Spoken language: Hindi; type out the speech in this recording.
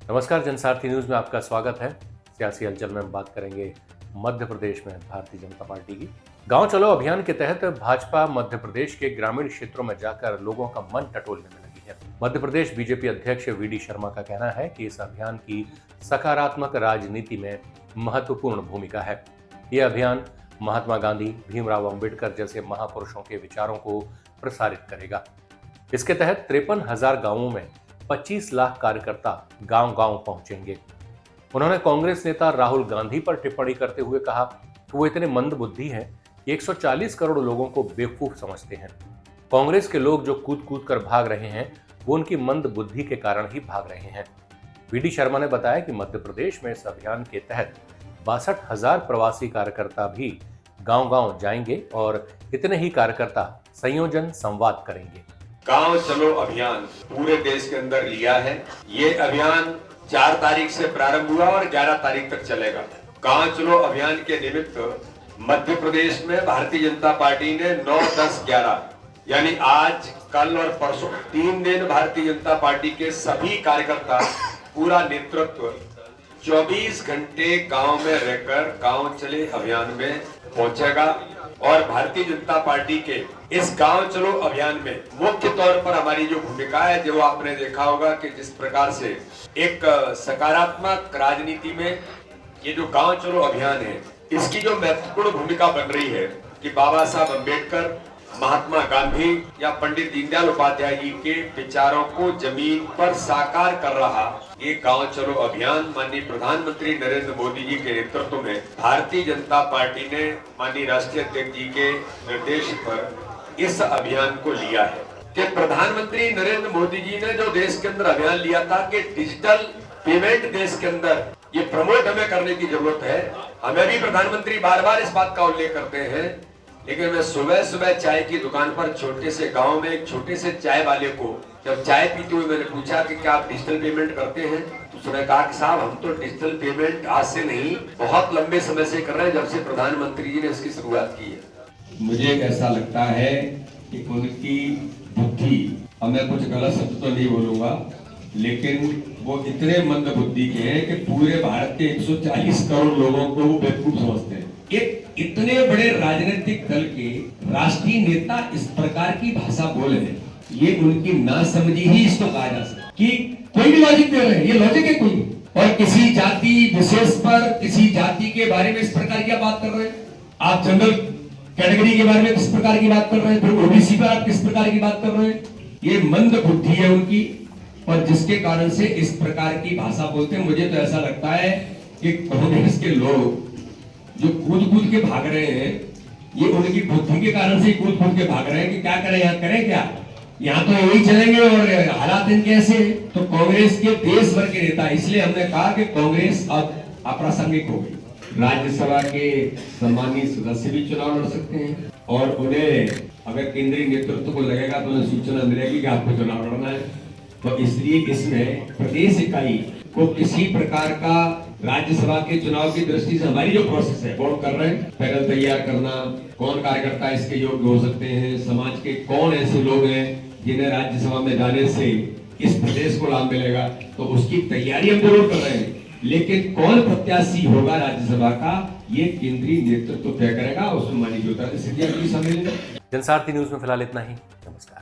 नमस्कार, जनसारथी न्यूज में आपका स्वागत है। सियासी हलचल में हम बात करेंगे मध्य प्रदेश में भारतीय जनता पार्टी की गांव चलो अभियान के तहत भाजपा मध्य प्रदेश के ग्रामीण क्षेत्रों में जाकर लोगों का मन टटोलने में लगी है। मध्य प्रदेश बीजेपी अध्यक्ष वी.डी. शर्मा का कहना है कि इस अभियान की सकारात्मक राजनीति में महत्वपूर्ण भूमिका है। यह अभियान महात्मा गांधी, भीमराव अंबेडकर जैसे महापुरुषों के विचारों को प्रसारित करेगा। इसके तहत 53,000 गांवों में 25 लाख कार्यकर्ता गांव-गांव पहुंचेंगे। उन्होंने कांग्रेस नेता राहुल गांधी पर टिप्पणी करते हुए कहा कि वो इतने मंदबुद्धि हैं कि 140 करोड़ लोगों को बेवकूफ समझते हैं। कांग्रेस के लोग जो कूद-कूद कर भाग रहे हैं, वो उनकी मंदबुद्धि के कारण ही भाग रहे हैं। वी.डी. शर्मा ने बताया कि मध्य प्रदेश में इस अभियान के तहत 62,000 प्रवासी कार्यकर्ता भी गांव-गांव जाएंगे और इतने ही कार्यकर्ता संयोजन संवाद करेंगे। गांव चलो अभियान पूरे देश के अंदर लिया है। ये अभियान 4 तारीख से प्रारंभ हुआ और 11 तारीख तक चलेगा। गांव चलो अभियान के निमित्त मध्य प्रदेश में भारतीय जनता पार्टी ने 9, 10, 11 यानी आज, कल और परसों 3 दिन भारतीय जनता पार्टी के सभी कार्यकर्ता, पूरा नेतृत्व 24 घंटे गांव में रहकर गांव चले अभियान में पहुंचेगा। और भारतीय जनता पार्टी के इस गांव चलो अभियान में मुख्य तौर पर हमारी जो भूमिका है, जो आपने देखा होगा कि जिस प्रकार से एक सकारात्मक राजनीति में ये जो गांव चलो अभियान है, इसकी जो महत्वपूर्ण भूमिका बन रही है कि बाबा साहब अम्बेडकर, महात्मा गांधी या पंडित दीनदयाल उपाध्याय जी के विचारों को जमीन पर साकार कर रहा ये गांव चलो अभियान माननीय प्रधानमंत्री नरेंद्र मोदी जी के नेतृत्व में भारतीय जनता पार्टी ने माननीय राष्ट्रीय अध्यक्ष जी के निर्देश पर इस अभियान को लिया है। कि प्रधानमंत्री नरेंद्र मोदी जी ने जो देश के अंदर अभियान लिया था कि डिजिटल पेमेंट देश के अंदर ये प्रमोट हमें करने की जरूरत है। हमें भी प्रधानमंत्री बार बार इस बात का उल्लेख करते हैं, लेकिन मैं सुबह सुबह चाय की दुकान पर छोटे से गांव में एक छोटे से चाय वाले को जब चाय पीते हुए मैंने पूछा कि क्या आप डिजिटल पेमेंट करते हैं, तो उसने कहा कि साहब हम तो डिजिटल पेमेंट आज से नहीं बहुत लंबे समय से कर रहे हैं, जब से प्रधानमंत्री जी ने इसकी शुरुआत की है। मुझे ऐसा लगता है कि उनकी बुद्धि, अब मैं कुछ गलत शब्द तो नहीं बोलूंगा, लेकिन वो इतने मंद बुद्धि के हैं कि पूरे भारत के 140 करोड़ लोगों को वो बेवकूफ समझते हैं। एक इतने बड़े राजनीतिक दल के राष्ट्रीय नेता इस प्रकार की भाषा बोले हैं, ये उनकी नासमझी ही इसको कहा जा सकता कि कोई भी लॉजिक दे रहे हैं, ये लॉजिक है कोई, और किसी जाति विशेष पर, किसी जाति के बारे में इस प्रकार की बात कर रहे हैं, आप जनरल कैटेगरी के बारे में किस प्रकार की बात कर रहे हैं, फिर ओबीसी पर आप किस प्रकार की बात कर रहे हैं। ये मंद बुद्धि है उनकी, और जिसके कारण से इस प्रकार की भाषा बोलते हैं। मुझे तो ऐसा लगता है कि कांग्रेस के लोग जो कूद के भाग रहे हैं, ये उनकी बुद्धि के कारण से कूद के भाग रहे हैं कि क्या करें, यहाँ करें क्या, यहाँ तो यही चलेंगे और हालात इनके ऐसे। तो कांग्रेस के देश भर के नेता, इसलिए हमने कहा कि कांग्रेस अब अप्रासंगिक हो गई। राज्यसभा के सम्मानित सदस्य भी चुनाव लड़ सकते हैं, और उन्हें अगर केंद्रीय नेतृत्व को लगेगा तो उन्हें सूचना मिलेगी कि आपको चुनाव लड़ना है। तो इसलिए इसमें प्रदेश इकाई को किसी प्रकार का राज्यसभा के चुनाव की दृष्टि से हमारी जो प्रोसेस है वो कर रहे हैं, पैनल तैयार करना, कौन कार्यकर्ता इसके योग्य हो सकते हैं, समाज के कौन ऐसे लोग हैं जिन्हें राज्यसभा में जाने से इस प्रदेश को लाभ मिलेगा, तो उसकी तैयारी हम जरूर कर रहे हैं। लेकिन कौन प्रत्याशी होगा राज्यसभा का, ये केंद्रीय नेतृत्व तय करेगा, उसमें मानी ज्योतिरादित्य सिंधिया भी शामिल है। जनसारथी न्यूज में फिलहाल इतना ही। नमस्कार।